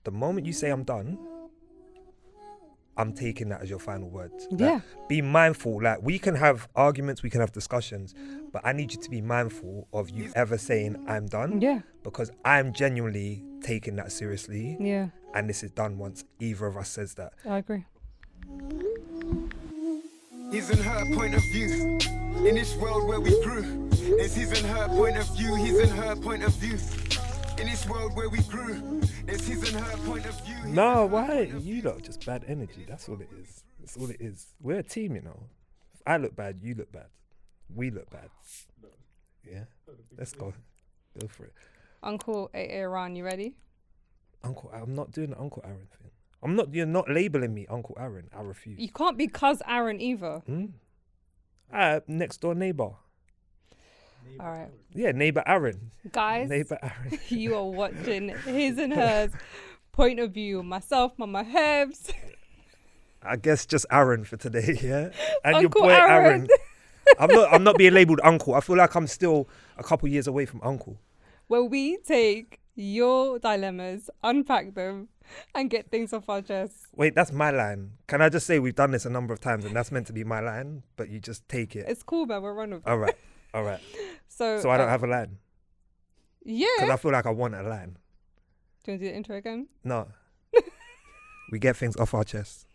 the moment you say I'm done, I'm taking that as your final words. Like, Yeah. be mindful. Like, we can have arguments, we can have discussions, but I need you to be mindful of you ever saying I'm done. Yeah. Because I'm genuinely taking that seriously. Yeah. And this is done once either of us says that. I agree. His and her point of view. In this world where we grew, there's his and her point of view, his and her point of view. In this world where we grew, there's his and her point of view. No, why? You lot just bad energy. That's all it is. That's all it is. We're a team, you know. If I look bad, you look bad. We look bad. Yeah? Let's go. Go for it. Uncle Aaron, you ready? Uncle, I'm not doing the Uncle Aaron thing. You're not labeling me Uncle Aaron. I refuse. You can't be cuz Aaron either. Next door neighbor. All right. Yeah, neighbor Aaron. Guys, Neighbor Aaron. you are watching His and Hers point of view. Myself, Mama Hebz. I guess just Aaron for today, yeah? And Uncle your boy Aaron. I'm not being labelled uncle. I feel like I'm still a couple years away from uncle. Where we take your dilemmas, unpack them, and get things off our chests. Wait, that's my line. Can I just say we've done this a number of times and that's meant to be my line, but you just take it. It's cool, man. We're run with it. All right. So I don't have a line? Yeah. Because I feel like I want a line. Do you want to do the intro again? No. We get things off our chests.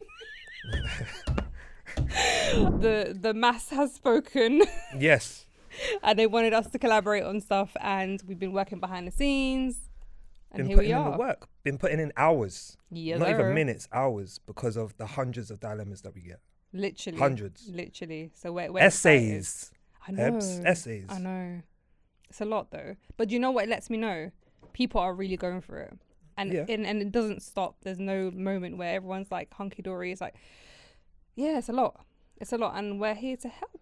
The mass has spoken. Yes. And they wanted us to collaborate on stuff, and we've been working behind the scenes. And Been here putting we in are. the work. Been putting in hours. Yeah, Not even minutes, hours, because of the hundreds of dilemmas that we get. Literally. Hundreds. Literally. So we're Essays. excited. I know. Hebz, essays. I know. It's a lot though. But you know what it lets me know? People are really going for it. And Yeah. and it doesn't stop. There's no moment where everyone's like hunky dory. It's like, yeah, it's a lot. It's a lot. And we're here to help.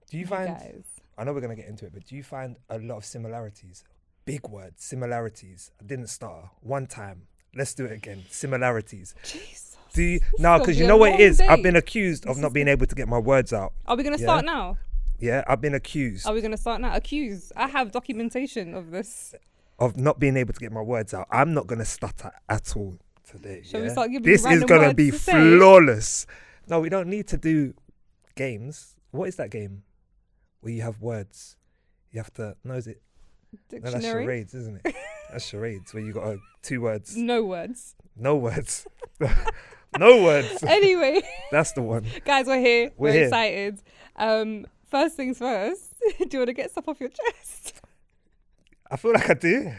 Do you you find, guys. I know we're going to get into it, but do you find a lot of similarities? Big words, similarities. I didn't start. One time. Let's do it again. Similarities. Jesus. Do you? No, because you know what it is? I've been accused of not being able to get my words out. Are we going to start now? Yeah, I've been accused Are we going to start now? Accused. I have documentation of this. of not being able to get my words out. I'm not going to stutter at all today. Shall we yeah? start giving This you is random going to words be to say? flawless. No, we don't need to do games. What is that game? Where you have words. You have to, no, is it? No, that's Dictionary? charades, isn't it? That's charades where you got 2 words. No words. No words. No words. Anyway, That's the one. guys, we're here. We're We're here. excited. First things first. Do you want to get stuff off your chest? I feel like I do.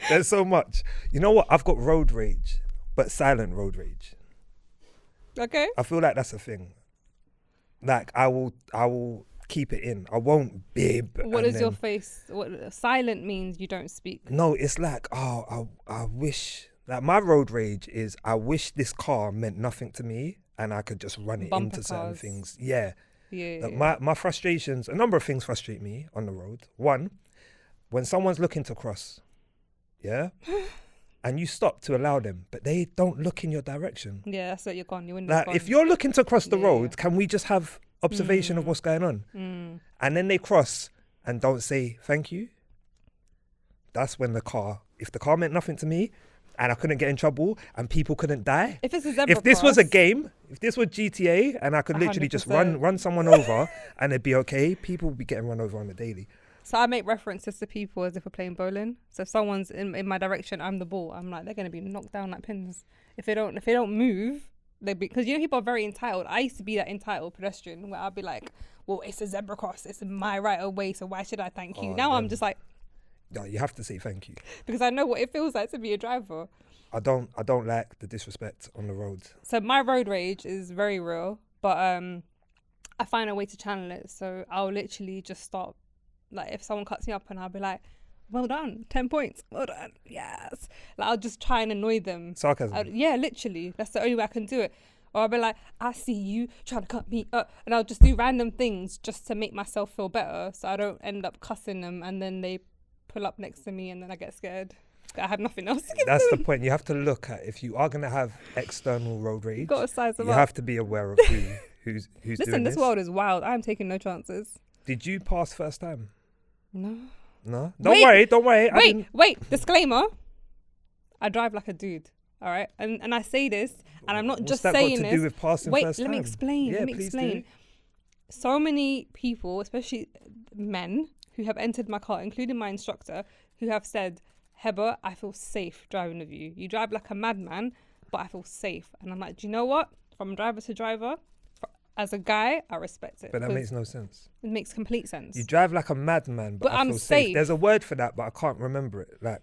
There's so much. You know what? I've got road rage, but silent road rage. Okay. I feel like that's a thing. Like I will keep it in. I won't bib. What and is your then- face? What silent means? You don't speak. No, it's like, I wish. Like my road rage is, I wish this car meant nothing to me and I could just run it Bumper into certain cars. things. Yeah. Yeah. Like my frustrations, a number of things frustrate me on the road. One, when someone's looking to cross, yeah, and you stop to allow them, but they don't look in your direction. Yeah, that's it. You're gone. Your window's Like gone. if you're looking to cross the Yeah. road, can we just have observation of what's going on? And then they cross and don't say thank you. That's when if the car meant nothing to me and I couldn't get in trouble and people couldn't die. If it's a zebra If this was a cross, game, if this was GTA and I could literally just 100%. run someone over and it'd be okay, people would be getting run over on the daily. So I make references to people as if we're playing bowling. So if someone's in my direction, I'm the ball. I'm like, they're gonna be knocked down like pins. If they don't move, because you know people are very entitled. I used to be that entitled pedestrian where I'd be like, well, it's a zebra cross, it's my right of way, so why should I thank you? Oh, Now I'm then- just like, No, you have to say thank you. because I know what it feels like to be a driver. I don't like the disrespect on the road. So my road rage is very real, but I find a way to channel it. So I'll literally just stop. Like if someone cuts me up and I'll be like, well done, 10 points, well done, yes. Like I'll just try and annoy them. Sarcasm. Yeah, literally. That's the only way I can do it. Or I'll be like, I see you trying to cut me up. And I'll just do random things just to make myself feel better so I don't end up cussing them and then they pull up next to me and then I get scared. I have nothing else to That's do. the point. You have to look at, if you are going to have external road rage, Got to size them you up. have to be aware of who's Listen, doing this this. world is wild. I'm taking no chances. Did you pass first time? No. No? Don't worry. I didn't- Wait. Disclaimer. I drive like a dude. All right, and I say this, and I'm not What's just that saying got to this. do with passing Wait, first let me time? explain. Yeah, let me please explain. do. So many people, especially men, who have entered my car, including my instructor, who have said, Hebz, I feel safe driving with you. You drive like a madman, but I feel safe. And I'm like, do you know what? From driver to driver, as a guy, I respect it. But that makes no sense. It makes complete sense. You drive like a madman, but I I'm feel safe. safe. There's a word for that, but I can't remember it. Like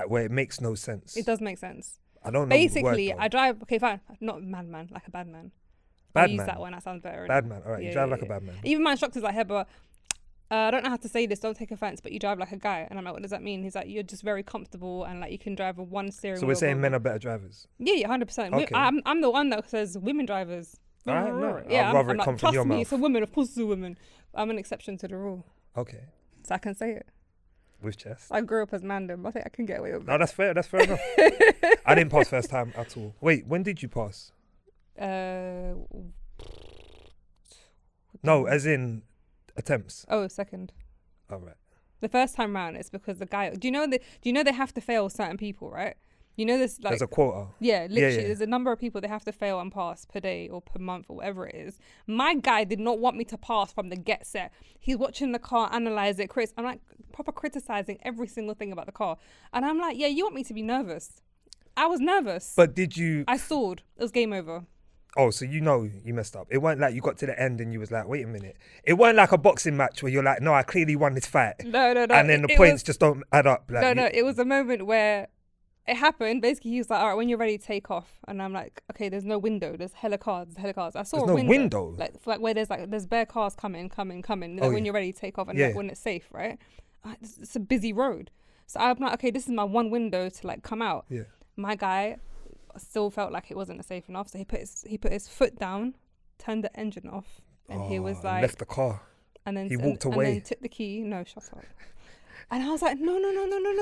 where it makes no sense. It does make sense. I don't know Basically, the word, I drive, okay, fine, not madman, like a bad man. Bad I use man. that one, that sounds better. Bad man. All right, you drive like a bad man. Even my instructor's like, Hebz, I don't know how to say this, don't take offense, but you drive like a guy. And I'm like, what does that mean? He's like, you're just very comfortable and like you can drive a one steering wheel. So we're saying men are better drivers? Yeah, 100%. Okay. I'm the one that says women drivers. All right, no. Yeah, I'd rather I'm it like, come from trust your me, mouth. it's a woman, of course it's a woman. I'm an exception to the rule. Okay. So I can say it. With chest. I grew up as mandem. I think I can get away with it. No, that's fair enough. I didn't pass first time at all. Wait, when did you pass? No, as in attempts. Oh, second. All right. The first time round, it's because the guy. Do you know they have to fail certain people, right? You know this, like, There's a quota. yeah, literally. yeah. There's a number of people they have to fail and pass per day or per month or whatever it is. My guy did not want me to pass from the get set. He's watching the car, analyze it, I'm like proper criticizing every single thing about the car, and I'm like, yeah, you want me to be nervous? I was nervous. But did you? I stalled. It was game over. Oh, so you know you messed up. It weren't like you got to the end and you was like, wait a minute. It weren't like a boxing match where you're like, no, I clearly won this fight. No. And then the points just don't add up. Like, No. It was a moment where it happened. Basically, he was like, all right, when you're ready, take off. And I'm like, okay, there's no window. There's hella cars. I saw There's a no window. window? Like where there's bare cars coming. Like, when you're ready, take off. And Yeah. like, when it's safe, right? It's a busy road. So I'm like, okay, this is my one window to like come out. Yeah. My guy still felt like it wasn't safe enough. So he put his foot down, turned the engine off. And he was like... left the car. And then He walked away. And then took the key. No, shut up. And I was like, no.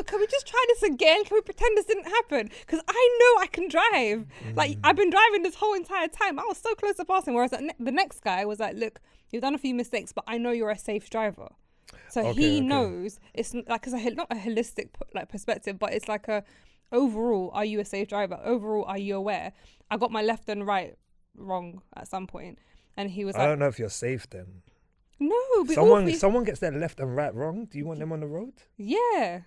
Can we just try this again? Can we pretend this didn't happen? Because I know I can drive. Like, I've been driving this whole entire time. I was so close to passing. Whereas the next guy was like, look, you've done a few mistakes, but I know you're a safe driver. So he knows. It's like, it's not a holistic like perspective, but it's like a, overall, are you a safe driver? Overall, are you aware? I got my left and right wrong at some point. And he was like... I don't know if you're safe then. No, but someone gets their left and right wrong. Do you want them on the road? Yeah.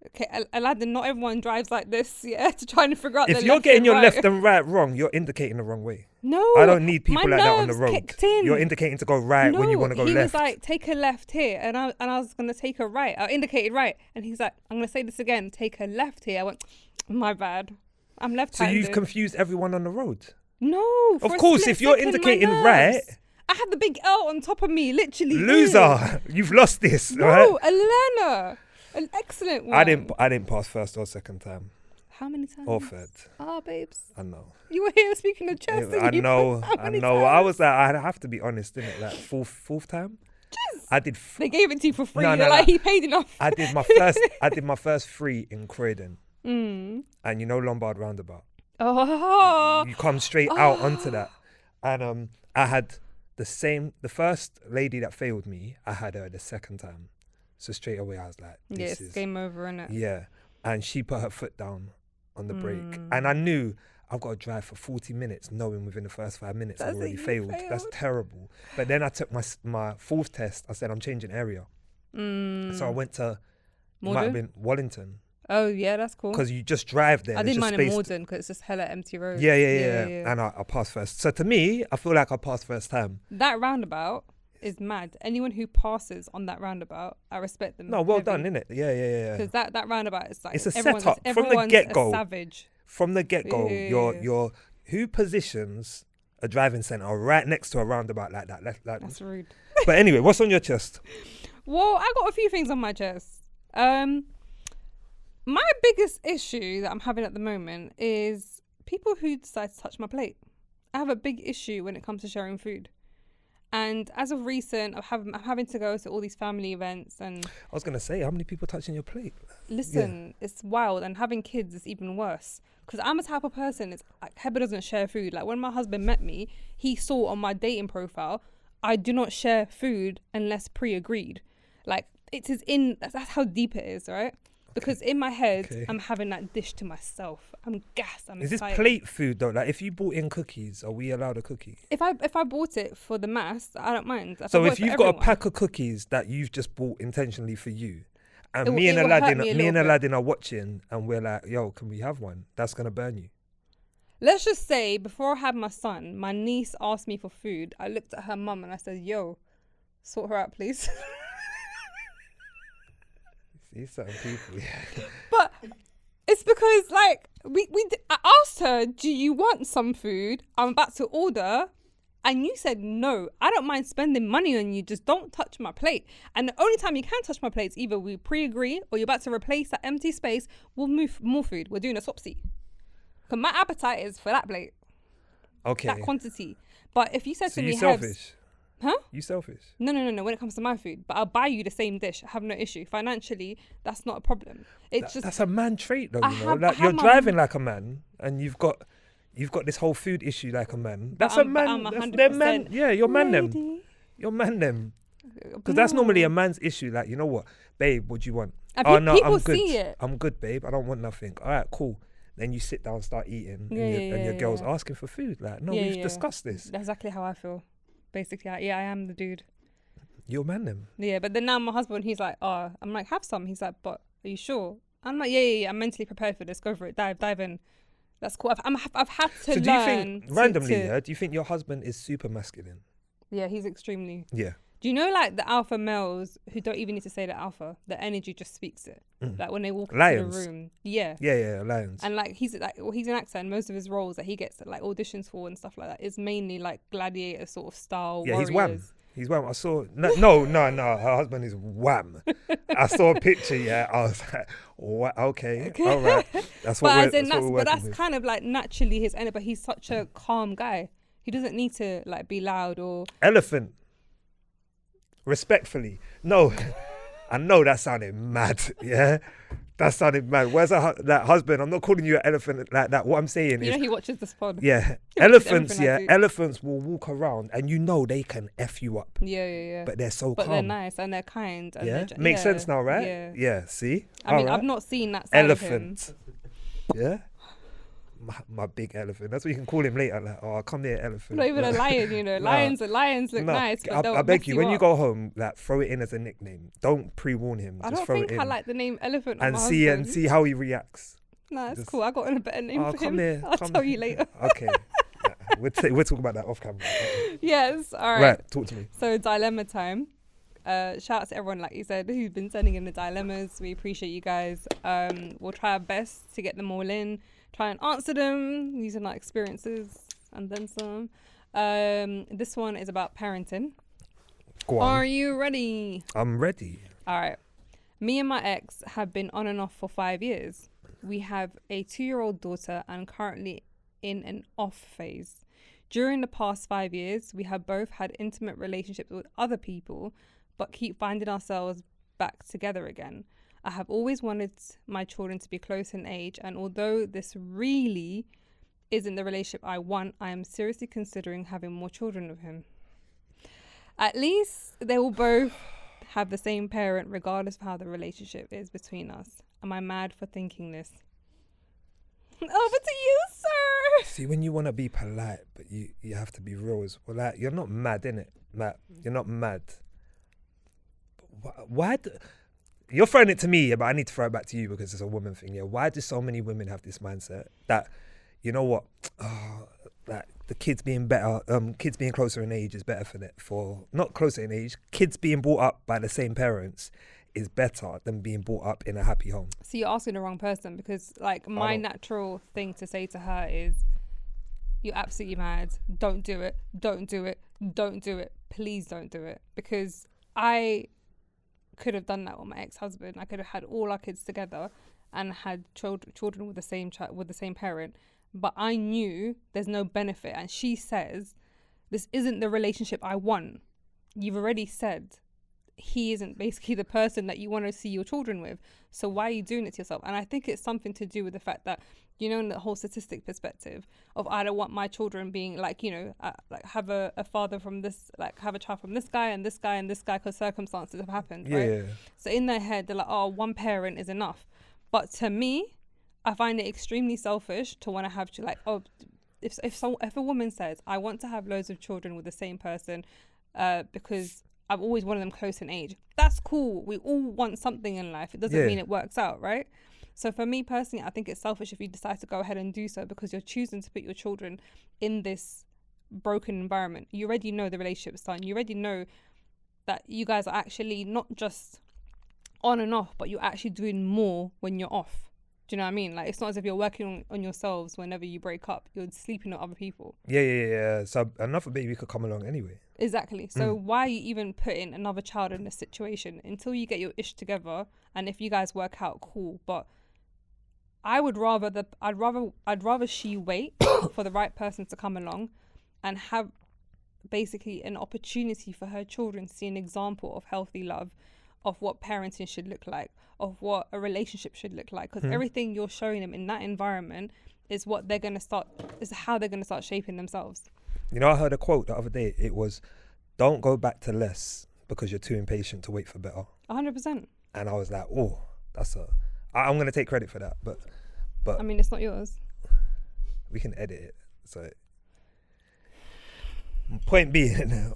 Okay, Aladdin, not everyone drives like this, yeah, to try and figure out If you're getting your left and right wrong, you're indicating the wrong way. No. I don't need people my like that on the nerves road. kicked in. You're indicating to go right when you want to go he left. was like, take a left here, and I was going to take a right. I indicated right, and he's like, I'm going to say this again, take a left here. I went, my bad. I'm So left-handed. you've confused everyone on the road. No. Of course, if you're indicating right... I had the big L on top of me, literally. Loser, you've lost this, No, right? a learner. An excellent one. I didn't pass first or second time. How many times? Or third. Babes. I know. You were here speaking of chess. I know. How many I times? was like, I have to be honest, didn't it? Like fourth time. Yes. I did. They gave it to you for free. No, You're no, like, no. he paid enough. I did my first 3 in Croydon, and you know Lombard Roundabout. Oh. You come straight out onto that, and I had the first lady that failed me. I had her the second time, so straight away I was like, Yes, this is game over, innit? yeah. And she put her foot down on the brake, and I knew I've got to drive for 40 minutes, knowing within the first 5 minutes I've already failed. That's terrible. But then I took my fourth test. I said I'm changing area, so I went to it might have been Wallington. Oh yeah, that's cool. Because you just drive there. I did mine in spaced. Morden because it's just hella empty road. Yeah. And I passed first. So to me, I feel like I passed first time. That roundabout is mad. Anyone who passes on that roundabout, I respect them. No, well done, innit? Yeah. Because that roundabout is like, It's a everyone's setup from the everyone's get-go. a savage. From the get-go, Yeah. you're who positions a driving centre right next to a roundabout like that? That's rude. But anyway, what's on your chest? Well, I got a few things on my chest. My biggest issue that I'm having at the moment is people who decide to touch my plate. I have a big issue when it comes to sharing food. And as of recent, I'm having to go to all these family events and... I was going to say, how many people touching your plate? Listen, it's wild. And having kids is even worse. Because I'm a type of person, it's like, Hebz doesn't share food. Like when my husband met me, he saw on my dating profile, I do not share food unless pre-agreed. Like it is that's how deep it is, right? Because in my head, Okay. I'm having that dish to myself. I'm gassed. I'm Is this excited. plate food though? Like if you bought in cookies, are we allowed a cookie? If I bought it for the mass, I don't mind. So I bought if it for you've got a everyone, pack of cookies that you've just bought intentionally for you, and It me and will hurt Aladdin, me a me and little bit. Aladdin are watching, and we're like, "Yo, can we have one?" That's gonna burn you. let's just say before I had my son, my niece asked me for food. I looked at her mum and I said, "Yo, sort her out, please." See certain people. Yeah. But it's because like I asked her, "Do you want some food? I'm about to order." And you said, "No, I don't mind spending money on you. Just don't touch my plate." And the only time you can touch my plate is either we pre-agree or you're about to replace that empty space. We'll move more food. We're doing a swapsy. Because my appetite is for that plate, Okay. that quantity. But if you said So to you me, selfish? Huh? You selfish? No, when it comes to my food. But I'll buy you the same dish. I have no issue. Financially, that's not a problem. It's just... That's a man trait, though. I You know, have- like I you're have my- driving like a man, and you've got this whole food issue like a man. That's a I'm man. 100% They're man. Yeah, you're man them. lady. You're man them. Because that's normally a man's issue. Like, you know what, babe? What do you want? And Oh no, people I'm good. see it. I'm good, babe. I don't want nothing. All right, cool. Then you sit down, start eating, and your girl's asking for food. Like, no, we've discussed this. That's exactly how I feel. Basically, I am the dude. You're man them. Yeah, but then now my husband, he's like, "Oh," I'm like, "Have some." He's like, "But are you sure?" I'm like, "Yeah. I'm mentally prepared for this. Go for it. Dive in. That's cool." I've had to So learn. do you think randomly? to- Yeah, do you think your husband is super masculine? Yeah, he's extremely. Yeah. Do you know like the alpha males who don't even need to say the alpha? The energy just speaks it. Like when they walk Lions. into the room. Yeah. Yeah, lions. And like he's an actor, and most of his roles that he gets like auditions for and stuff like that is mainly like gladiator sort of style. Yeah, warriors. he's wham. He's wham. I saw no. Her husband is wham. I saw a picture. Yeah, I was like, what? Okay, all right. That's what But we're. as in That's what we're that's working with. kind of like naturally his energy. But he's such a calm guy. He doesn't need to like be loud or. Elephant. Respectfully, no. I know that sounded mad. Yeah, that sounded mad. Where's that husband? I'm not calling you an elephant like that. What I'm saying You is, know he watches this pod. yeah, He watches elephants. everything I Yeah, do. elephants will walk around, and you know they can f you up, Yeah. but they're so But calm. they're nice and they're kind. And Yeah, they're makes sense now, right? Yeah. Yeah. See, I mean, All I've right. not seen that side of him. Elephant. Yeah. My big elephant. That's what you can call him later. Like, oh, come here, elephant. Not even a lion, you know. Nah. Lions look No, nice, but they'll I beg mess you, when you up. go home, like throw it in as a nickname. Don't pre-warn him. I Just don't throw think it in I like the name elephant. on and my see husband. how he reacts. Nah, it's just- cool. I got a better name Oh, for come him. here. I'll come tell you here. later. Okay. We'll talk about that off camera. Yes. All right. Right, talk to me. So dilemma time. Shout out to everyone, like you said, who's been sending in the dilemmas. We appreciate you guys. We'll try our best to get them all in. Try and answer them using our experiences and then some. This one is about parenting. Go on. Are you ready? I'm ready. All right. Me and my ex have been on and off for 5 years. We have a 2-year-old daughter and currently in an off phase. During the past 5 years, we have both had intimate relationships with other people, but keep finding ourselves back together again. I have always wanted my children to be close in age, and although this really isn't the relationship I want, I am seriously considering having more children with him. At least they will both have the same parent, regardless of how the relationship is between us. Am I mad for thinking this? Over to you, sir. See, when you want to be polite, but you have to be real as well. Like, you're not mad, innit? Matt, you're not mad. But why you're throwing it to me, yeah, but I need to throw it back to you because it's a woman thing, yeah. Why do so many women have this mindset that, you know what, that the kids being better, kids being closer in age is better for not closer in age, kids being brought up by the same parents is better than being brought up in a happy home. So you're asking the wrong person, because like my don't. natural thing to say to her is, you're absolutely mad. Don't do it. Don't do it. Don't do it. Please don't do it. Because I could have done that with my ex-husband. I could have had all our kids together and had children with the same parent. But I knew there's no benefit. And she says, this isn't the relationship I want. You've already said he isn't basically the person that you want to see your children with. So why are you doing it to yourself? And I think it's something to do with the fact that, you know, in the whole statistic perspective of, I don't want my children being like, you know, like have a father from this, like have a child from this guy and this guy and this guy, because circumstances have happened, right? Yeah. So in their head, they're like, oh, one parent is enough. But to me, I find it extremely selfish to want to have like, oh, if a woman says I want to have loads of children with the same person, because I've always wanted them close in age, that's cool. We all want something in life. It doesn't mean it works out, right? So for me personally, I think it's selfish if you decide to go ahead and do so because you're choosing to put your children in this broken environment. You already know the relationship's done. You already know that you guys are actually not just on and off, but you're actually doing more when you're off. Do you know what I mean? Like, it's not as if you're working on yourselves whenever you break up. You're sleeping with other people. Yeah. So another baby could come along anyway. Exactly. So why are you even putting another child in this situation until you get your ish together? And if you guys work out, cool. But I'd rather she wait for the right person to come along and have basically an opportunity for her children to see an example of healthy love, of what parenting should look like, of what a relationship should look like, because everything you're showing them in that environment is how they're going to start shaping themselves. You know, I heard a quote the other day. It was, don't go back to less because you're too impatient to wait for better. 100%. And I was like, oh, I'm going to take credit for that, but I mean, it's not yours. We can edit it. So point being,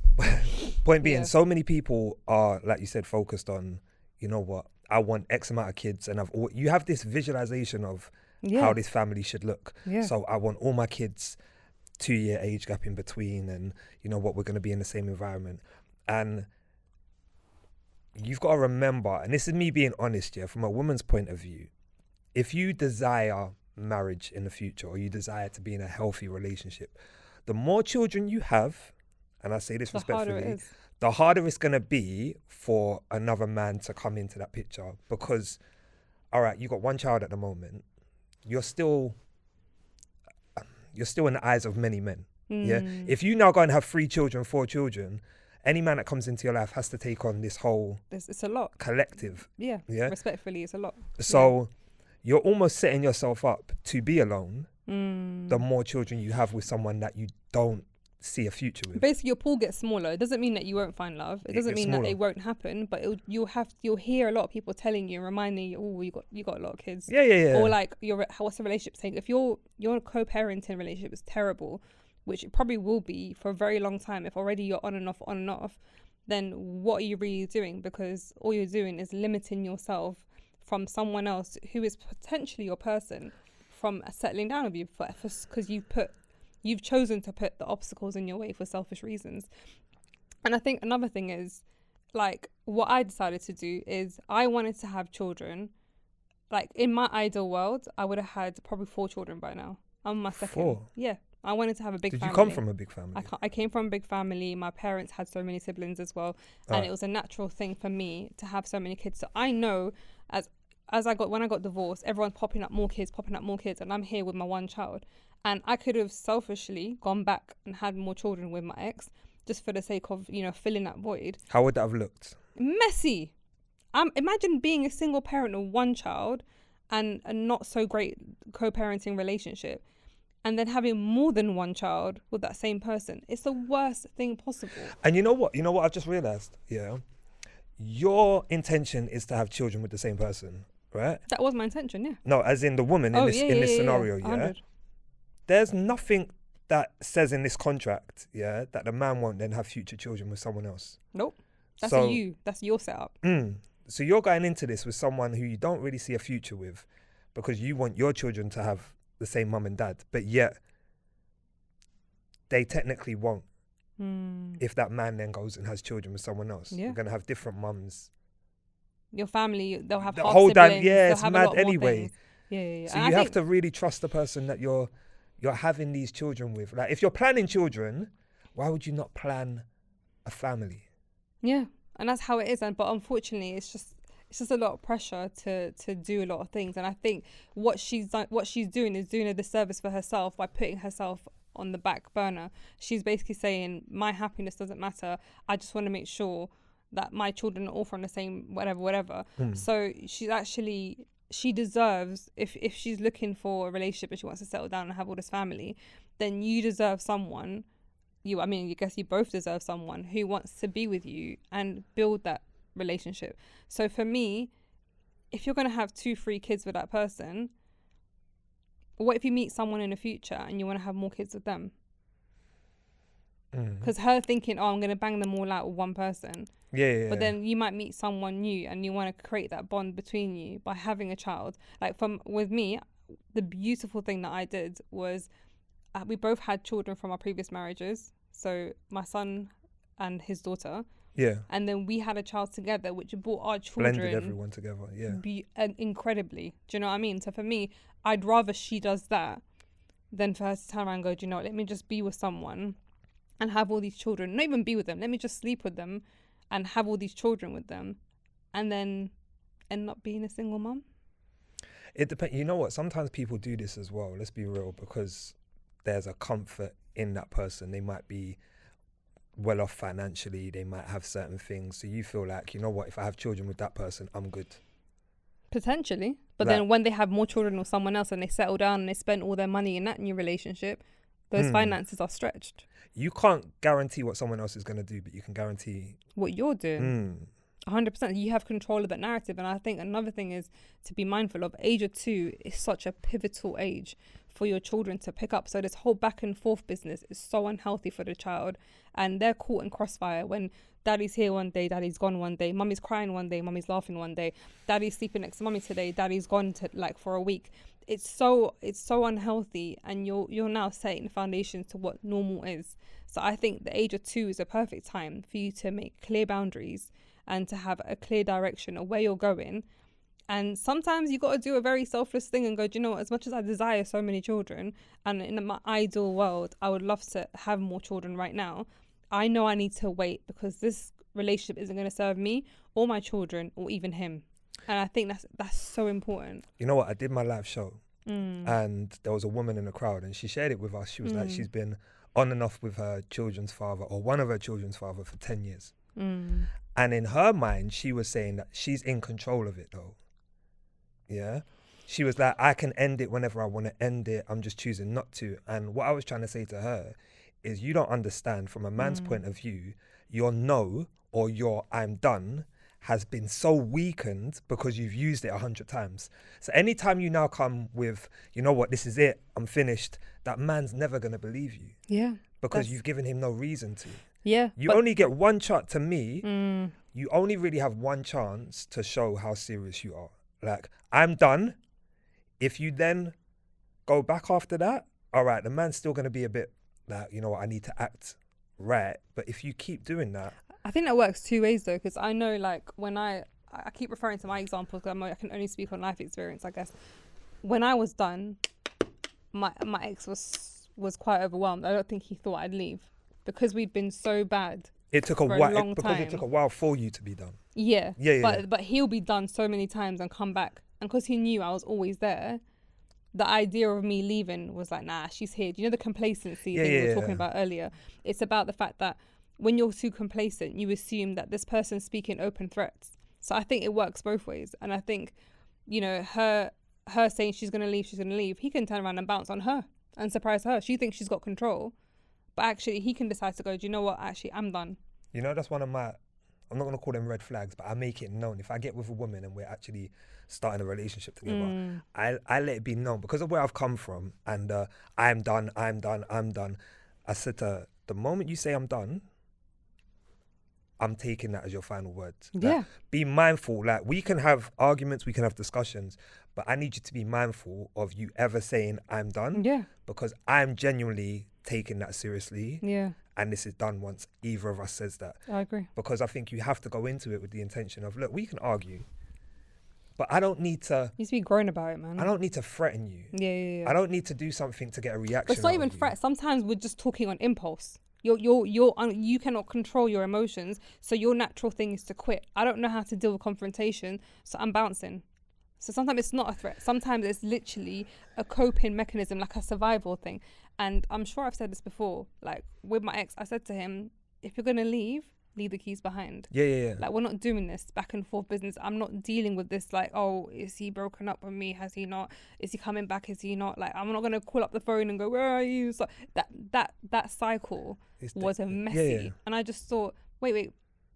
so many people are, like you said, focused on, you know what, I want X amount of kids, and you have this visualization of how this family should look. Yeah. So I want all my kids 2-year age gap in between, and you know what, we're going to be in the same environment. And you've got to remember, and this is me being honest, from a woman's point of view, if you desire marriage in the future, or you desire to be in a healthy relationship, the more children you have, and I say this respectfully, the harder it's going to be for another man to come into that picture. Because, all right, you got one child at the moment, you're still in the eyes of many men. Yeah. If you now go and have 3 children, 4 children, any man that comes into your life has to take on this whole it's a lot collective. Yeah. Respectfully, it's a lot. So you're almost setting yourself up to be alone. The more children you have with someone that you don't see a future with. Basically, your pool gets smaller. It doesn't mean that you won't find love. It doesn't mean that it won't happen. But you'll hear a lot of people telling you, reminding you, oh, you got a lot of kids. Yeah. Or like, what's the relationship saying? If your co-parenting relationship is terrible, which it probably will be for a very long time, if already you're on and off, then what are you really doing? Because all you're doing is limiting yourself from someone else who is potentially your person from settling down with you, because you've chosen to put the obstacles in your way for selfish reasons. And I think another thing is, like, what I decided to do is I wanted to have children. Like, in my ideal world, I would have had probably 4 children by now. I'm my second. 4? Yeah. I wanted to have a big family. Did you come from a big family? I came from a big family. My parents had so many siblings as well. And it was a natural thing for me to have so many kids. So I know when I got divorced, everyone's popping up more kids, and I'm here with my one child. And I could have selfishly gone back and had more children with my ex, just for the sake of, filling that void. How would that have looked? Messy. Imagine being a single parent of one child and a not so great co-parenting relationship, and then having more than one child with that same person. It's the worst thing possible. And you know what I've just realized? Yeah. Your intention is to have children with the same person, right? That was my intention, yeah. No, as in the woman in this scenario, yeah. 100. There's nothing that says in this contract, yeah, that the man won't then have future children with someone else. Nope. That's your setup. So you're going into this with someone who you don't really see a future with, because you want your children to have the same mum and dad, but yet they technically won't. If that man then goes and has children with someone else, you're going to have different mums. Your family, they'll have the half whole siblings. It's mad anyway. Yeah. So you have to really trust the person that you're having these children with. Like, if you're planning children, why would you not plan a family? Yeah, and that's how it is. But unfortunately, it's just a lot of pressure to do a lot of things. And I think what she's doing is doing a disservice for herself by putting herself on the back burner. She's basically saying, my happiness doesn't matter. I just want to make sure that my children are all from the same whatever. So she deserves, if she's looking for a relationship and she wants to settle down and have all this family, then you deserve someone. I guess you both deserve someone who wants to be with you and build that relationship. So for me, if you're going to have 2-3 kids with that person, what if you meet someone in the future and you want to have more kids with them? Because her thinking, oh, I'm going to bang them all out with one person. Yeah. But then you might meet someone new and you want to create that bond between you by having a child. Like with me, the beautiful thing that I did was we both had children from our previous marriages. So my son and his daughter. Yeah. And then we had a child together, which brought our children. Blended everyone together, yeah. Incredibly. Do you know what I mean? So for me, I'd rather she does that than for her to turn around and go, do you know what, let me just be with someone and have all these children. Not even be with them. Let me just sleep with them and have all these children with them and then end up being a single mum. It depends. You know what? Sometimes people do this as well. Let's be real, because there's a comfort in that person. They might be well off financially. They might have certain things. So you feel like, you know what? If I have children with that person, I'm good. Potentially. But then when they have more children with someone else and they settle down and they spend all their money in that new relationship, those finances are stretched. You can't guarantee what someone else is going to do, but you can guarantee what you're doing. 100%. You have control of that narrative. And I think another thing is to be mindful of. Age of 2 is such a pivotal age for your children to pick up. So this whole back and forth business is so unhealthy for the child. And they're caught in crossfire when daddy's here one day, daddy's gone one day, mummy's crying one day, mummy's laughing one day, daddy's sleeping next to mummy today, daddy's gone to for a week. It's so unhealthy, and you're now setting the foundation to what normal is. So I think the age of 2 is a perfect time for you to make clear boundaries and to have a clear direction of where you're going. And sometimes you got to do a very selfless thing and go, do you know what, as much as I desire so many children, and in my ideal world, I would love to have more children right now, I know I need to wait because this relationship isn't going to serve me or my children or even him. And I think that's so important. You know what? I did my live show and there was a woman in the crowd and she shared it with us. She was like, she's been on and off with her children's father or one of her children's father for 10 years. And in her mind, she was saying that she's in control of it though. Yeah. She was like, I can end it whenever I want to end it. I'm just choosing not to. And what I was trying to say to her is, you don't understand from a man's point of view, your no or your I'm done has been so weakened because you've used it 100 times. So anytime you now come with, you know what, this is it, I'm finished, that man's never going to believe you. Yeah. Because you've given him no reason to. Yeah. You only get one chance, to me, you only really have one chance to show how serious you are. Like, I'm done. If you then go back after that, all right, the man's still going to be a bit like, you know what, I need to act right. But if you keep doing that. I think that works 2 ways though, because I know like when I keep referring to my examples because I can only speak on life experience, I guess. When I was done, my ex was quite overwhelmed. I don't think he thought I'd leave because we'd been so bad. It took a while because it took a while for you to be done. Yeah. But he'll be done so many times and come back. And because he knew I was always there, the idea of me leaving was like, nah, she's here. Do you know the complacency thing we were talking about earlier? It's about the fact that when you're too complacent, you assume that this person's speaking open threats. So I think it works both ways. And I think, you know, her saying she's going to leave, he can turn around and bounce on her and surprise her. She thinks she's got control. But actually, he can decide to go, do you know what? Actually, I'm done. You know, that's one of my, I'm not going to call them red flags, but I make it known. If I get with a woman and we're actually starting a relationship together, I let it be known because of where I've come from. And I'm done. I said to her, the moment you say I'm done, I'm taking that as your final word. Yeah. Like, be mindful. Like, we can have arguments, we can have discussions, but I need you to be mindful of you ever saying I'm done. Yeah. Because I'm genuinely taking that seriously. Yeah. And this is done once either of us says that. I agree. Because I think you have to go into it with the intention of, look, we can argue, but I don't need to. You need to be grown about it, man. I don't need to threaten you. Yeah. I don't need to do something to get a reaction. But it's not even threat. Sometimes we're just talking on impulse. You cannot control your emotions, so your natural thing is to quit. I don't know how to deal with confrontation, so I'm bouncing. So sometimes it's not a threat. Sometimes it's literally a coping mechanism, like a survival thing. And I'm sure I've said this before. Like with my ex, I said to him, if you're gonna leave the keys behind. Yeah. Like, we're not doing this back and forth business. I'm not dealing with this like, oh, is he broken up with me? Has he not? Is he coming back? Is he not? Like, I'm not gonna call up the phone and go, where are you? So that cycle was a messy. Yeah. And I just thought, wait,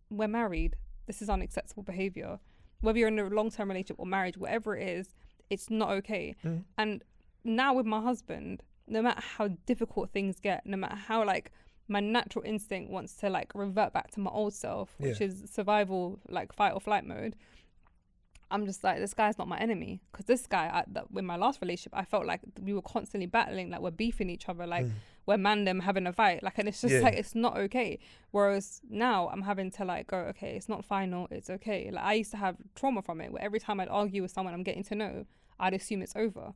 we're married. This is unacceptable behavior. whether you're in a long-term relationship or marriage, whatever it is, it's not okay. And now with my husband, no matter how difficult things get, no matter how like my natural instinct wants to like revert back to my old self, which is survival, like fight or flight mode, I'm just like, this guy's not my enemy. Because this guy, with my last relationship, I felt like we were constantly battling, like we're beefing each other, like we're mandem having a fight, like, and it's just like, it's not okay. Whereas now I'm having to like go, okay, it's not final, it's okay. Like I used to have trauma from it, where every time I'd argue with someone I'm getting to know, I'd assume it's over.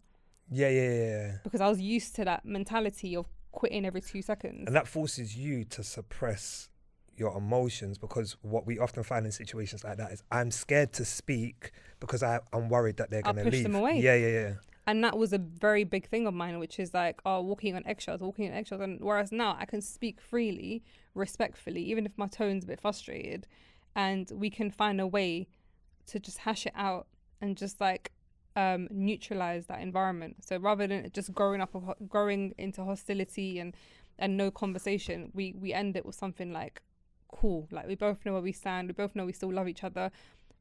Yeah. Because I was used to that mentality of quitting every 2 seconds. And that forces you to suppress your emotions, because what we often find in situations like that is I'm scared to speak because I'm worried that they're going to leave. I'll push them away. Yeah. And that was a very big thing of mine, which is like, walking on eggshells. And whereas now I can speak freely, respectfully, even if my tone's a bit frustrated, and we can find a way to just hash it out and just like neutralize that environment. So rather than just growing into hostility and no conversation, we end it with something like, cool, like we both know where we stand, we both know we still love each other,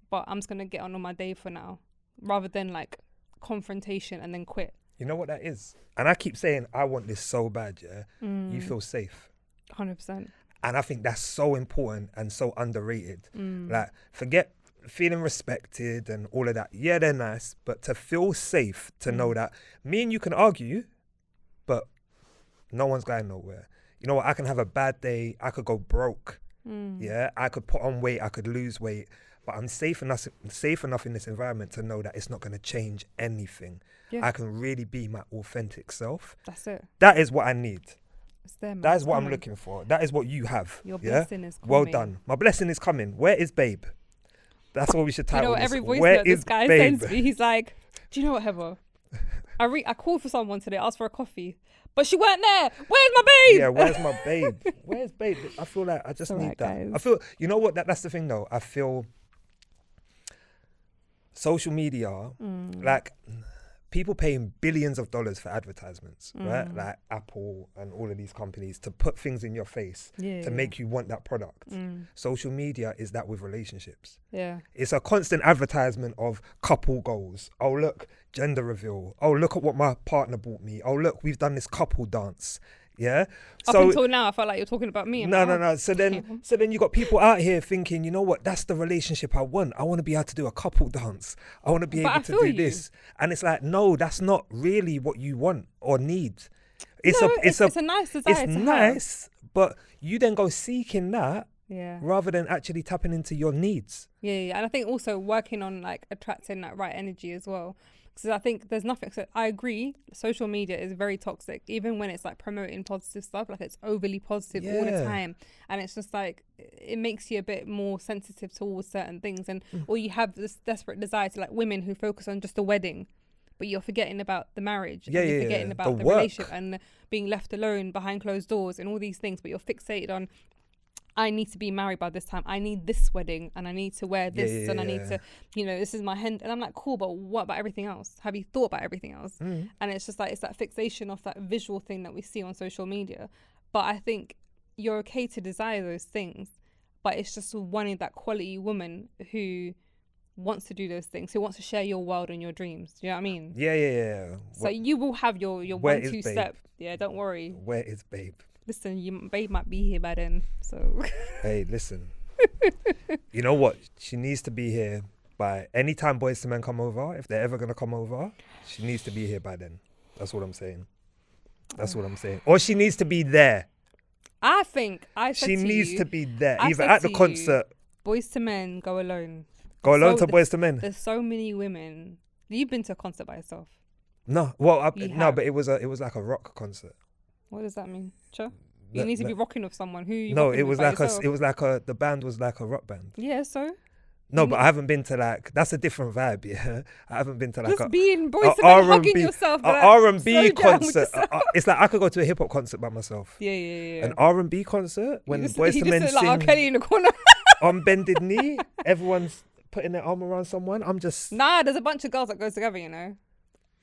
but I'm just gonna get on my day for now, rather than like confrontation and then quit. You know what that is? And I keep saying I want this so bad, you feel safe. 100%. And I think that's so important and so underrated. Like, forget feeling respected and all of that. Yeah, they're nice, but to feel safe, to know that me and you can argue, but no one's going nowhere. You know what? I can have a bad day. I could go broke. Yeah, I could put on weight. I could lose weight. But I'm safe enough in this environment to know that it's not going to change anything. Yeah. I can really be my authentic self. That's it. That is what I need. It's there, man. That is what I'm looking for. That is what you have. Your blessing is coming. Well done. My blessing is coming. Where is babe? That's what we should title this. Every voice note this guy sends me, he's like, do you know what, Heather? I called for someone today, asked for a coffee, but she weren't there. Where's my babe? Yeah, where's my babe? Where's babe? I feel like I just need that. Guys. I feel, you know what? That's the thing though. I feel social media, like people paying billions of dollars for advertisements, right? Like Apple and all of these companies to put things in your face to make you want that product. Social media is that with relationships. Yeah. It's a constant advertisement of couple goals. Oh, look, gender reveal. Oh, look at what my partner bought me. Oh, look, we've done this couple dance. Yeah. Up until now, I felt like you're talking about me. No. So then you got people out here thinking, you know what? That's the relationship I want. I want to be able to do a couple dance. I want to be able to do this. And it's like, no, that's not really what you want or need. It's a nice desire. It's nice, but you then go seeking that. Yeah. Rather than actually tapping into your needs. Yeah. And I think also working on like attracting that right energy as well. Because I think there's nothing. So I agree. Social media is very toxic, even when it's like promoting positive stuff. Like it's overly positive all the time, and it's just like it makes you a bit more sensitive towards certain things, and or you have this desperate desire to, like women who focus on just the wedding, but you're forgetting about the marriage. And you're forgetting about the relationship and being left alone behind closed doors and all these things. But you're fixated on, I need to be married by this time. I need this wedding and I need to wear this and I need to, this is my hand. And I'm like, cool, but what about everything else? Have you thought about everything else? And it's just like, it's that fixation of that visual thing that we see on social media. But I think you're okay to desire those things, but it's just wanting that quality woman who wants to do those things, who wants to share your world and your dreams. Do you know what I mean? Yeah. So you will have your 1-2 step. Yeah, don't worry. Where is babe? Listen, babe might be here by then, so. Hey, listen. You know what? She needs to be here by any time Boys to Men come over. If they're ever going to come over, she needs to be here by then. That's what I'm saying. Or she needs to be there. I think I said she to needs you, to be there, either at the concert. Boys to Men, go alone. Go alone to Boys to Men. There's so many women. You've been to a concert by yourself? No, well, no, but it was like a rock concert. What does that mean? Sure. You need to be rocking with someone. Who you? No, it was like the band was like a rock band. Yeah, so. No, but I haven't been to like, that's a different vibe. Yeah, I haven't been to like just being Boys to Men, hugging yourself. An R&B concert. It's like I could go to a hip hop concert by myself. Yeah. An R&B concert when Boys to Men sing. Like R. Kelly in the corner. On bended knee, everyone's putting their arm around someone. I'm just. Nah, there's a bunch of girls that go together.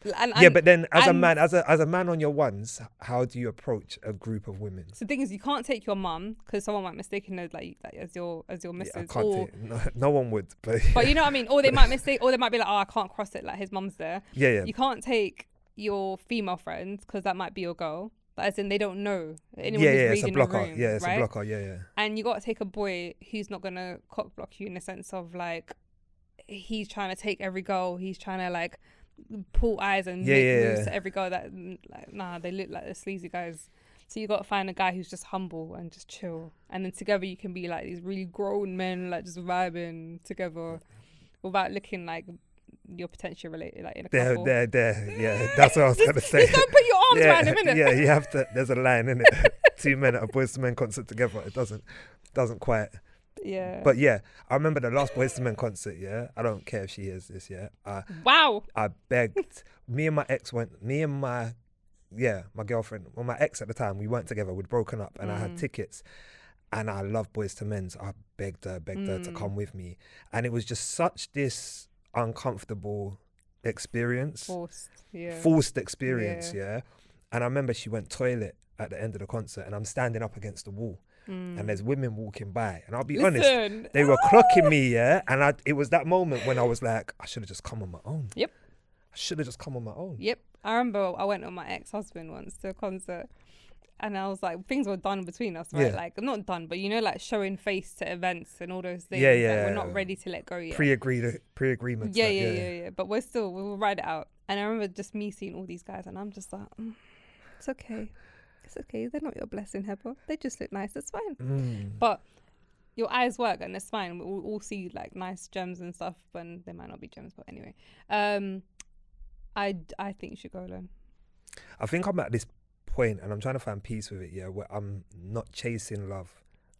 Yeah, but then as a and- man, as a man on your ones, how do you approach a group of women? So the thing is, you can't take your mum because someone might mistaken her like as your missus. Yeah, I can't or, take, no one would, but but you know what I mean? Or they might mistake, or they might be like, oh, I can't cross it, like his mum's there. yeah. You can't take your female friends because that might be your girl. Like, as in, they don't know. Anyone Yeah, who's it's a reading the blocker. room, Yeah, it's right? a blocker. Yeah. And you got to take a boy who's not gonna cock block you in the sense of like he's trying to take every girl. He's trying to like pull eyes and make moves to every girl that like, nah, they look like the sleazy guys. So you got to find a guy who's just humble and just chill, and then together you can be like these really grown men, like just vibing together without looking like you're potentially related, like in a couple. There. Yeah, that's what I was gonna say. Just don't put your arms around him, innit? Yeah, you have to. There's a line in it. Two men at a Boyz II Men concert together. It doesn't quite. Yeah. But yeah, I remember the last Boyz II Men concert. Yeah, I don't care if she hears this. Yeah. Wow. I begged. Me and my ex went. Me and my girlfriend. Well, my ex at the time, we weren't together. We'd broken up, and I had tickets. And I love Boyz II Men. So I begged her to come with me, and it was just such this uncomfortable experience, forced experience. Yeah. And I remember she went toilet at the end of the concert, and I'm standing up against the wall. And there's women walking by, and I'll be honest, they were clocking me, and it was that moment when I was like, I should have just come on my own. Yep. I should have just come on my own. Yep. I remember I went with my ex-husband once to a concert, and I was like, things were done between us, right? Yeah. Like, not done, but you know, like showing face to events and all those things. Yeah. Like, we're not ready to let go yet. Pre-agreements. Yeah. But we'll ride it out. And I remember just me seeing all these guys, and I'm just like, it's okay. It's okay. They're not your blessing, Hebz. They just look nice. It's fine. But your eyes work, and it's fine. We'll all see like nice gems and stuff, but they might not be gems. But anyway, I think you should go alone. I think I'm at this point, and I'm trying to find peace with it. Yeah, where I'm not chasing love.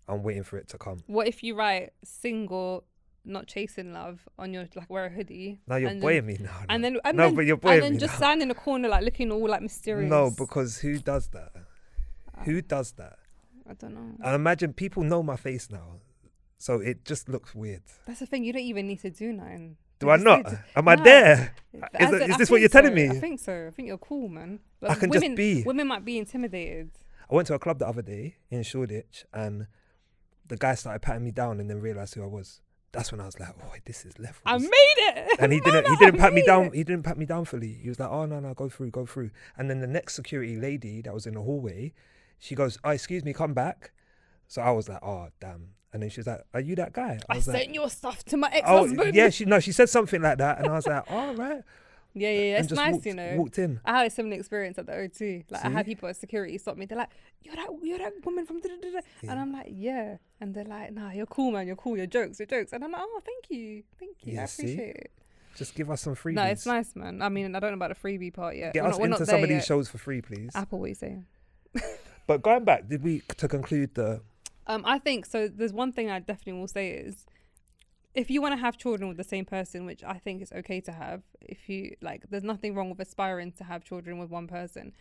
I'm waiting for it to come. What if you write single, not chasing love on your like wear a hoodie? Now you're boying me now. And then but you're boying me. And then just stand in the corner like looking all like mysterious. No, because who does that? Who does that? I don't know. And imagine people know my face now, so it just looks weird. That's the thing. You don't even need to do nothing. Do I not? Am I there? Is this what you're telling me? I think so. I think you're cool, man. But I can just be. Women might be intimidated. I went to a club the other day in Shoreditch, and the guy started patting me down, and then realised who I was. That's when I was like, "Oh, this is levels." I made it. And he didn't pat me down. He didn't pat me down fully. He was like, "Oh no, go through." And then the next security lady that was in the hallway, she goes, "Oh, excuse me, come back." So I was like, "Oh, damn." And then she was like, "Are you that guy?" I was sent like, your stuff to my ex-husband. Oh, yeah, she said something like that, and I was like, "All right." Yeah. And It's just nice, you know. Walked in. I had a similar experience at the O2. Like, I See? had people at security stop me. They're like, "You're that woman from da-da-da-da." Yeah. And I'm like, "Yeah." And they're like, "Nah, you're cool, man. You're cool. You're jokes. And I'm like, "Oh, thank you. Yeah, I see? appreciate it." Just give us some freebies. No, it's nice, man. I mean, I don't know about the freebie part yet. Get We're us not into there some of these yet. shows for free, please. Apple, what are you saying? But going back, to conclude the... I think so. There's one thing I definitely will say is, if you want to have children with the same person, which I think is okay to have, if you like, there's nothing wrong with aspiring to have children with one person.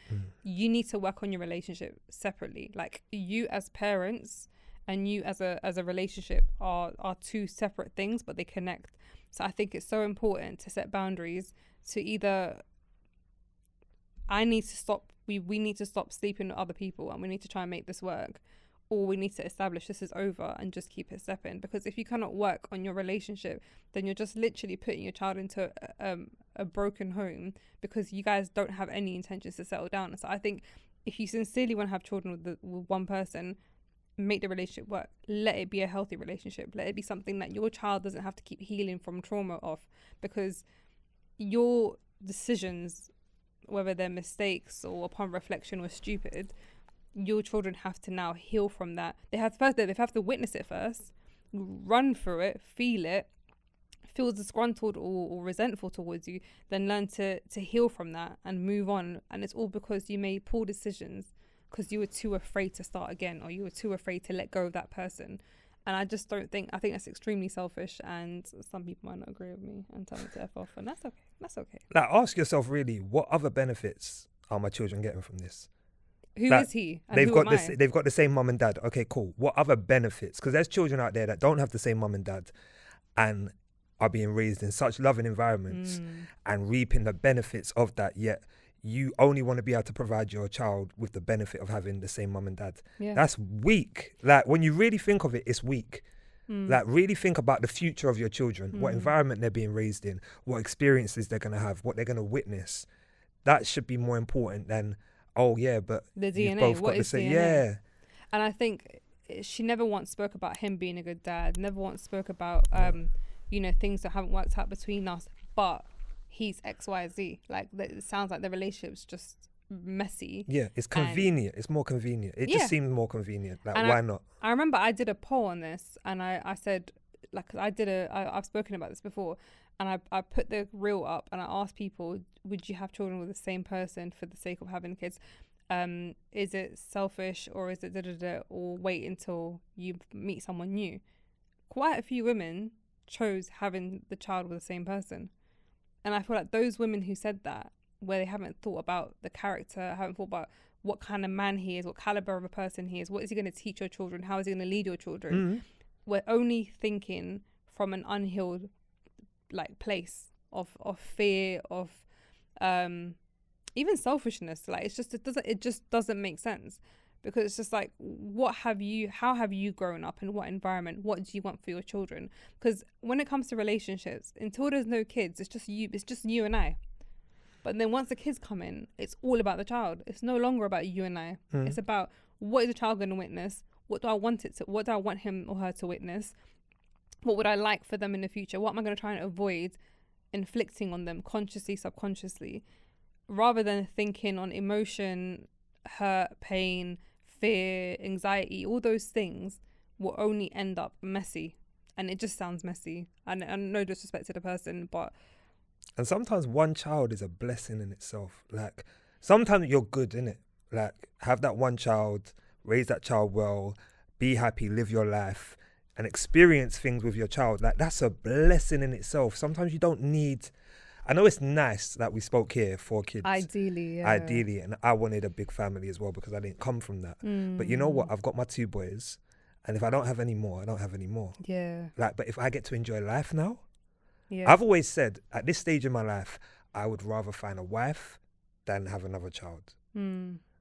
You need to work on your relationship separately. Like, you as parents and you as a relationship are two separate things, but they connect. So I think it's so important to set boundaries to either we need to stop sleeping with other people and we need to try and make this work, or we need to establish this is over and just keep it stepping. Because if you cannot work on your relationship, then you're just literally putting your child into a broken home because you guys don't have any intentions to settle down. So I think if you sincerely want to have children with one person, make the relationship work. Let it be a healthy relationship. Let it be something that your child doesn't have to keep healing from trauma of, because your decisions, whether they're mistakes or upon reflection were stupid, your children have to now heal from that. They have to witness it first, run through it, feel disgruntled or resentful towards you, then learn to heal from that and move on. And it's all because you made poor decisions because you were too afraid to start again, or you were too afraid to let go of that person. And I think that's extremely selfish, and some people might not agree with me and tell me to F off, and that's okay. Like, ask yourself really, what other benefits are my children getting from this? Who is he? And they've who got am I? they've got the same mum and dad. Okay, cool. What other benefits? Because there's children out there that don't have the same mum and dad, and are being raised in such loving environments and reaping the benefits of that, yet you only want to be able to provide your child with the benefit of having the same mum and dad. Yeah. That's weak. Like, when you really think of it, it's weak. Like, really think about the future of your children, what environment they're being raised in, what experiences they're going to have, what they're going to witness. That should be more important than, oh yeah, but The you've DNA, both what got to is say, DNA? yeah. And I think she never once spoke about him being a good dad, never once spoke about, you know, things that haven't worked out between us, but he's XYZ. Like, it sounds like the relationship's just messy. Yeah, it's convenient. It's more convenient. It just seems more convenient. Like, And why not? I remember I did a poll on this, and I said, like, I've spoken about this before, and I put the reel up, and I asked people, would you have children with the same person for the sake of having kids? Is it selfish, or is it or wait until you meet someone new? Quite a few women chose having the child with the same person. And I feel like those women who said that, where they haven't thought about the character, haven't thought about what kind of man he is, what caliber of a person he is, what is he going to teach your children, how is he going to lead your children, we're only thinking from an unhealed like place of fear, of even selfishness. Like, it just doesn't make sense, because it's just like, how have you grown up, in what environment, what do you want for your children? Because when it comes to relationships, until there's no kids, it's just you and I. But then once the kids come in, it's all about the child. It's no longer about you and I. It's about, what is the child going to witness? What do I want him or her to witness? What would I like for them in the future? What am I going to try and avoid inflicting on them, consciously, subconsciously, rather than thinking on emotion, hurt, pain, fear, anxiety? All those things will only end up messy, and it just sounds messy. And no disrespect to the person, but... And sometimes one child is a blessing in itself. Like, sometimes you're good, innit? Like, have that one child, raise that child well, be happy, live your life, and experience things with your child. Like, that's a blessing in itself. Sometimes you don't need... I know it's nice that we spoke here, 4 kids. Ideally, yeah. Ideally, and I wanted a big family as well, because I didn't come from that. But you know what? I've got my 2 boys, and if I don't have any more, I don't have any more. Yeah. Like, but if I get to enjoy life now, Yeah. I've always said, at this stage in my life, I would rather find a wife than have another child.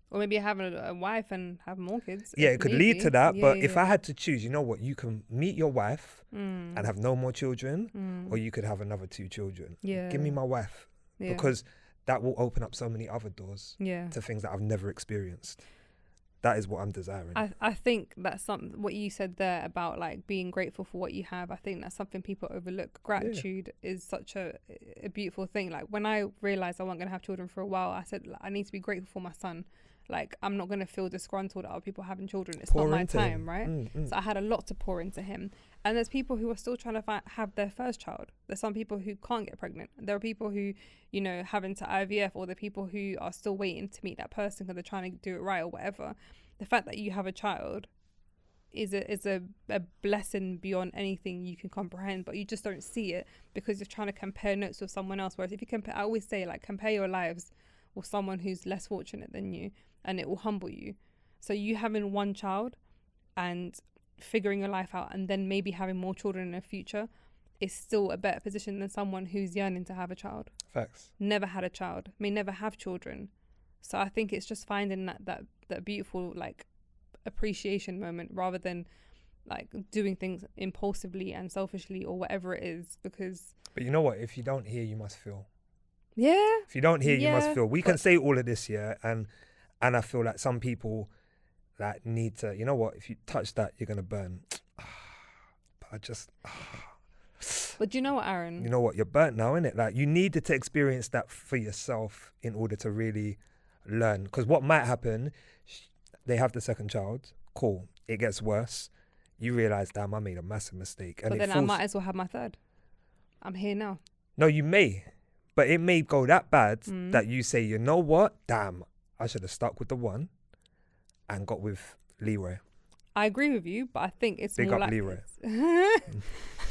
Or maybe have a wife and have more kids. Yeah, it could lead to that. Yeah, but yeah, if I had to choose, you know what? You can meet your wife and have no more children, or you could have another 2 children. Yeah. Give me my wife. Yeah. Because that will open up so many other doors Yeah. to things that I've never experienced. That is what I'm desiring. I think that's what you said there about, like, being grateful for what you have. I think that's something people overlook. Gratitude is such a beautiful thing. Like, when I realized I wasn't going to have children for a while, I said, I need to be grateful for my son. Like, I'm not going to feel disgruntled at other people having children. It's not my time, right? So I had a lot to pour into him. And there's people who are still trying to have their first child. There's some people who can't get pregnant. There are people who, you know, have into IVF, or the people who are still waiting to meet that person because they're trying to do it right or whatever. The fact that you have a child is a blessing beyond anything you can comprehend, but you just don't see it because you're trying to compare notes with someone else. Whereas if you compare, I always say, like, compare your lives with someone who's less fortunate than you, and it will humble you. So you having one child and figuring your life out, and then maybe having more children in the future, is still a better position than someone who's yearning to have a child. Facts. Never had a child, may never have children. So I think it's just finding that beautiful, like, appreciation moment, rather than, like, doing things impulsively and selfishly or whatever it is. Because... But you know what? If you don't hear, you must feel. Yeah. If you don't hear, you must feel. We can but- say all of this, yeah, and I feel like some people, like, need to, you know what? If you touch that, you're gonna burn. But I just... But do you know what, Aaron? You know what? You're burnt now, innit? Like, you needed to experience that for yourself in order to really learn. Because what might happen, they have the second child, cool, it gets worse, you realise, damn, I made a massive mistake. And but then I might as well have my third. I'm here now. No, you may, but it may go that bad that you say, you know what, damn, I should have stuck with the one and got with Leroy. I agree with you, but I think it's Big more up like... Leroy.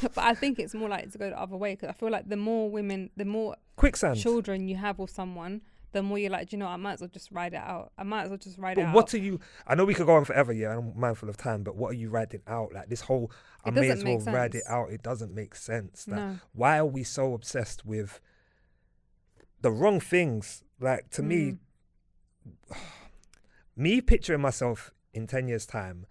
But I think it's more likely to go the other way, because I feel like the more women, the more Quicksand. children you have with someone, the more you're like, do you know, I might as well just ride it out. I But what are you? I know we could go on forever. Yeah, I'm mindful of time. But what are you riding out? Like this whole, I may as well ride it out. It doesn't make sense. Like, No. why are we so obsessed with the wrong things? Like to me, me picturing myself in 10 years' time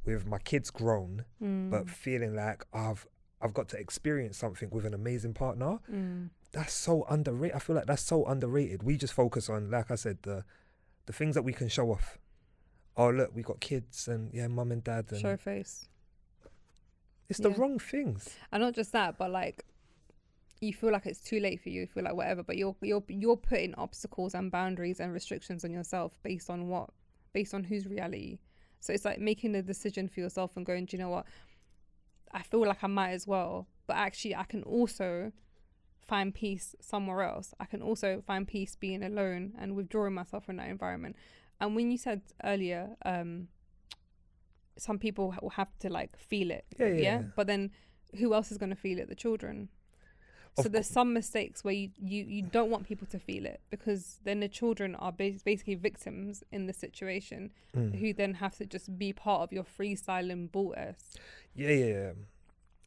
with my kids grown, but feeling like I've got to experience something with an amazing partner. That's so underrated. I feel like that's so underrated. We just focus on, like I said, the things that we can show off. Oh, look, we got kids and mum and dad. And Show face. It's the wrong things. And not just that, but like, you feel like it's too late for you. You feel like whatever, but you're putting obstacles and boundaries and restrictions on yourself based on what? Based on whose reality? So it's like making the decision for yourself and going, do you know what? I feel like I might as well, but actually I can also find peace somewhere else. I can also find peace being alone and withdrawing myself from that environment. And when you said earlier, some people will have to like feel it, yeah. But then who else is going to feel it? The children. So there's some mistakes where you don't want people to feel it, because then the children are basically victims in the situation, who then have to just be part of your freestyling bull-ass. Yeah.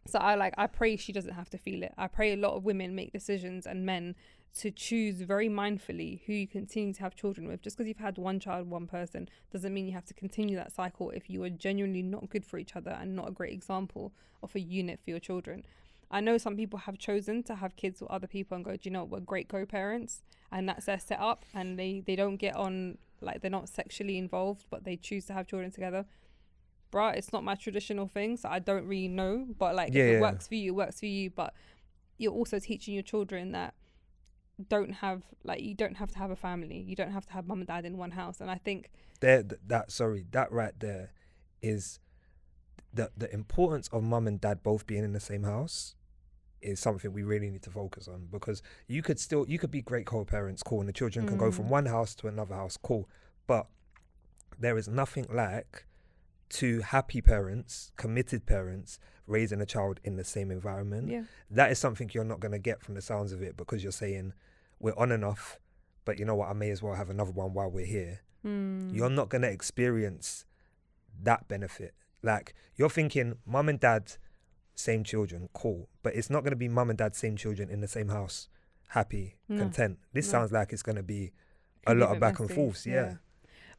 So I pray she doesn't have to feel it. I pray a lot of women make decisions, and men, to choose very mindfully who you continue to have children with. Just because you've had one child, one person, doesn't mean you have to continue that cycle if you are genuinely not good for each other and not a great example of a unit for your children. I know some people have chosen to have kids with other people and go, do you know what, we're great co-parents, and that's their setup, and they don't get on, like, they're not sexually involved, but they choose to have children together. Bruh, it's not my traditional thing, so I don't really know, but like, if it works for you, it works for you. But you're also teaching your children that you don't have to have a family, you don't have to have mum and dad in one house. And I think that right there is the importance of mum and dad both being in the same house is something we really need to focus on, because you could be great co-parents, cool, and the children can go from one house to another house, cool, but there is nothing like two happy parents, committed parents, raising a child in the same environment. That is something you're not going to get from the sounds of it, because you're saying we're on and off, but you know what, I may as well have another one while we're here. You're not going to experience that benefit. Like, you're thinking mum and dad, same children, cool, but it's not going to be mum and dad, same children in the same house, happy, content. This sounds like it's going to be a lot of back and forth.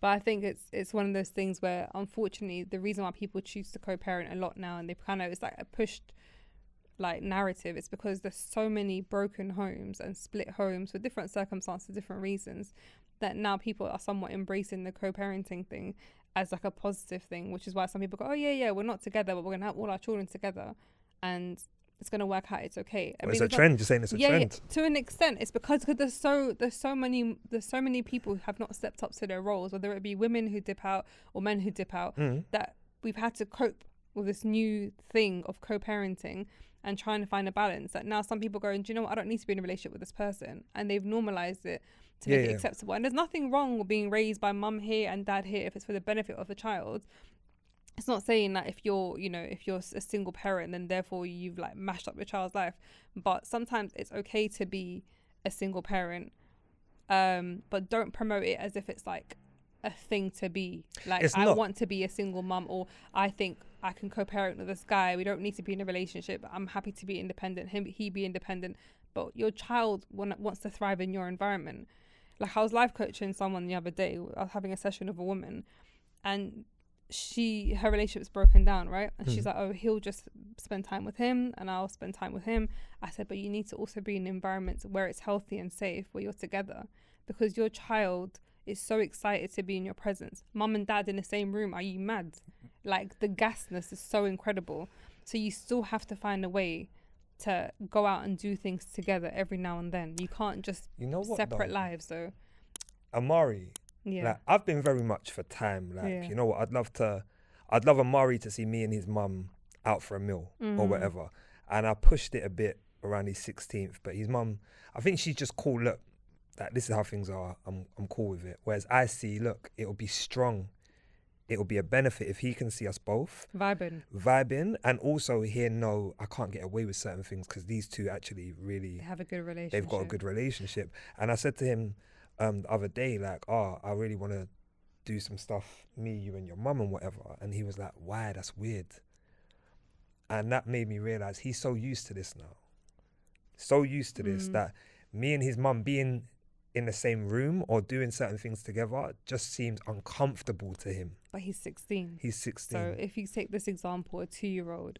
But I think it's one of those things where, unfortunately, the reason why people choose to co-parent a lot now, and they kind of, it's like a pushed like narrative, it's because there's so many broken homes and split homes for different circumstances, different reasons, that now people are somewhat embracing the co-parenting thing as like a positive thing, which is why some people go, oh yeah, we're not together, but we're gonna have all our children together and it's gonna work out, it's okay. Well, it's a trend. You're saying it's a trend. Yeah, to an extent. It's because there's so many people who have not stepped up to their roles, whether it be women who dip out or men who dip out, that we've had to cope with this new thing of co-parenting and trying to find a balance. That now some people go, do you know what, I don't need to be in a relationship with this person, and they've normalized it to make it acceptable. And there's nothing wrong with being raised by mum here and dad here if it's for the benefit of the child. It's not saying that if you're a single parent, then therefore you've like mashed up your child's life. But sometimes it's okay to be a single parent, but don't promote it as if it's like a thing to be. Like, I want to be a single mum, or I think I can co-parent with this guy. We don't need to be in a relationship. I'm happy to be independent. He be independent. But your child wants to thrive in your environment. Like, I was life coaching someone the other day. I was having a session with a woman, and her relationship's broken down, right? And she's like, oh, he'll just spend time with him and I'll spend time with him. I said, but you need to also be in environments where it's healthy and safe, where you're together, because your child is so excited to be in your presence. Mum and dad in the same room, are you mad? Like, the gasness is so incredible. So you still have to find a way to go out and do things together every now and then. You can't just separate lives though. Amari, like, I've been very much for time. Like, you know what, I'd love Amari to see me and his mum out for a meal or whatever. And I pushed it a bit around his 16th, but his mum, I think she's just cool. Look, like, this is how things are. I'm cool with it. Whereas I see, look, it'll be strong. It'll be a benefit if he can see us both vibing, and also hear, no, I can't get away with certain things because these two actually really have a good relationship. They've got a good relationship. And I said to him, the other day, like, oh, I really want to do some stuff, me, you and your mum and whatever. And he was like, why? That's weird. And that made me realize he's so used to this now. So used to this that me and his mum being in the same room or doing certain things together just seems uncomfortable to him. But he's 16. He's 16. So if you take this example, a 2-year-old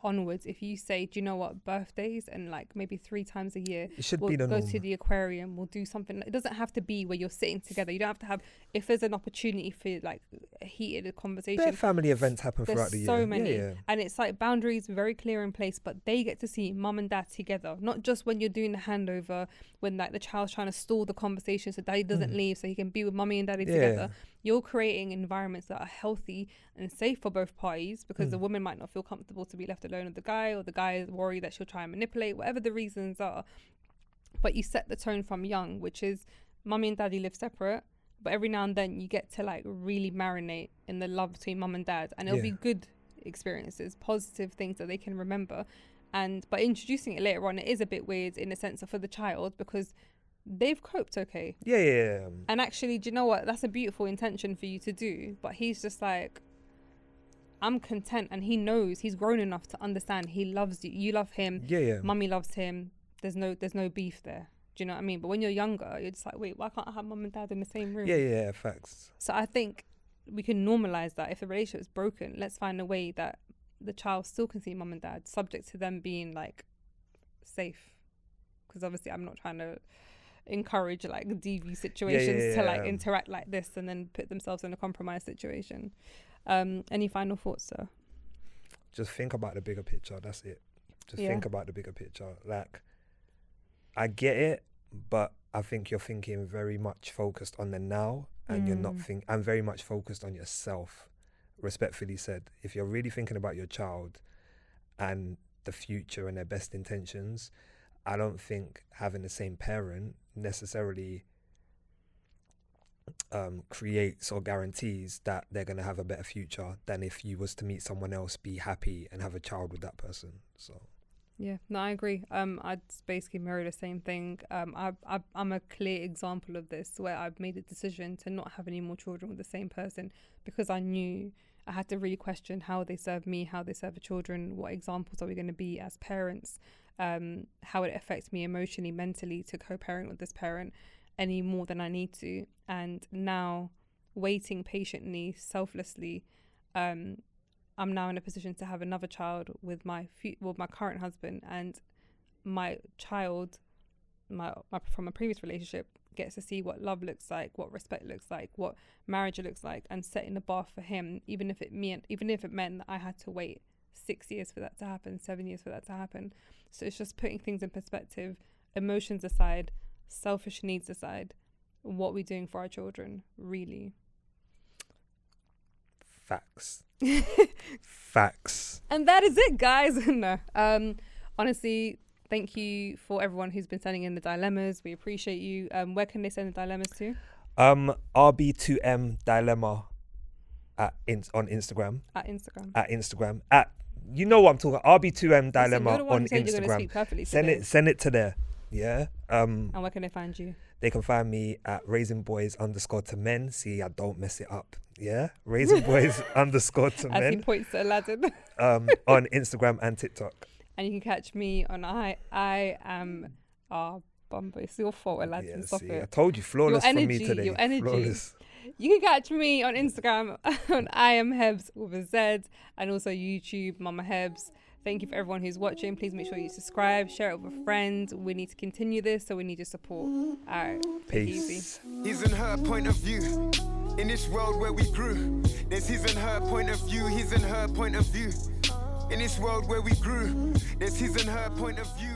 onwards, if you say, do you know what, birthdays and like maybe 3 times a year, It should we'll be the go norm. to the aquarium, we'll do something. It doesn't have to be where you're sitting together. You don't have to have, if there's an opportunity for like a heated conversation. Bare family events happen There's throughout the year. so many. Yeah. And it's like boundaries very clear in place, but they get to see mum and dad together, not just when you're doing the handover, when like the child's trying to stall the conversation so daddy doesn't leave so he can be with mummy and daddy together. You're creating environments that are healthy and safe for both parties, because the woman might not feel comfortable to be left alone with the guy, or the guy is worried that she'll try and manipulate, whatever the reasons are. But you set the tone from young, which is mummy and daddy live separate, but every now and then you get to like really marinate in the love between mum and dad, and it'll be good experiences, positive things that they can remember. And by introducing it later on, it is a bit weird in a sense of for the child, because they've coped okay. Yeah. And actually, do you know what? That's a beautiful intention for you to do. But he's just like, I'm content, and he knows, he's grown enough to understand he loves you. You love him. Yeah. Mummy loves him. There's no beef there. Do you know what I mean? But when you're younger, you're just like, wait, why can't I have mum and dad in the same room? Yeah, facts. So I think we can normalize that. If the relationship is broken, let's find a way that the child still can see mum and dad, subject to them being like safe. Because obviously I'm not trying to encourage like DV situations to like interact like this and then put themselves in a compromised situation. Any final thoughts, sir? Just think about the bigger picture. That's it. Just think about the bigger picture. Like, I get it, but I think you're thinking very much focused on the now, and you're not I'm very much focused on yourself. Respectfully said, if you're really thinking about your child and the future and their best intentions, I don't think having the same parent necessarily creates or guarantees that they're going to have a better future than if you was to meet someone else, be happy and have a child with that person. So yeah, no, I agree. I'd basically mirror the same thing. I'm a clear example of this, where I've made a decision to not have any more children with the same person, because I knew I had to really question how they serve me, how they serve the children, what examples are we going to be as parents, how it affects me emotionally, mentally to co-parent with this parent any more than I need to. And now, waiting patiently, selflessly, I'm now in a position to have another child with my current husband, and my child, from a previous relationship, gets to see what love looks like, what respect looks like, what marriage looks like, and setting the bar for him, even if it meant that I had to wait 6 years for that to happen, 7 years for that to happen. So it's just putting things in perspective, emotions aside, selfish needs aside, what we're doing for our children, really. Facts. Facts. And that is it, guys. No, honestly, thank you for everyone who's been sending in the dilemmas. We appreciate you. Where can they send the dilemmas to? RB2M dilemma on Instagram. At Instagram. You know what I'm talking about. RB2M dilemma Listen, you're the one on who said you're gonna Instagram. speak perfectly Send it to there. Yeah. And where can they find you? They can find me at raisinboys_to_men. See, I don't mess it up. Yeah. raisinboys_to_men. As he points to Aladdin. On Instagram and TikTok. And you can catch me on I am Bumbo. It's your fault, Aladdin. Yeah, Stop see, it. I told you, flawless Your for me energy, today. your energy. Flawless. You can catch me on Instagram on I am Hebz with a Z, and also YouTube, Mama Hebz. Thank you for everyone who's watching. Please make sure you subscribe, share it with a friend. We need to continue this, so we need your support. All right. Peace. His and her point of view. In this world where we grew, there's his and her point of view, his and her point of view. In this world where we grew, there's his and her point of view.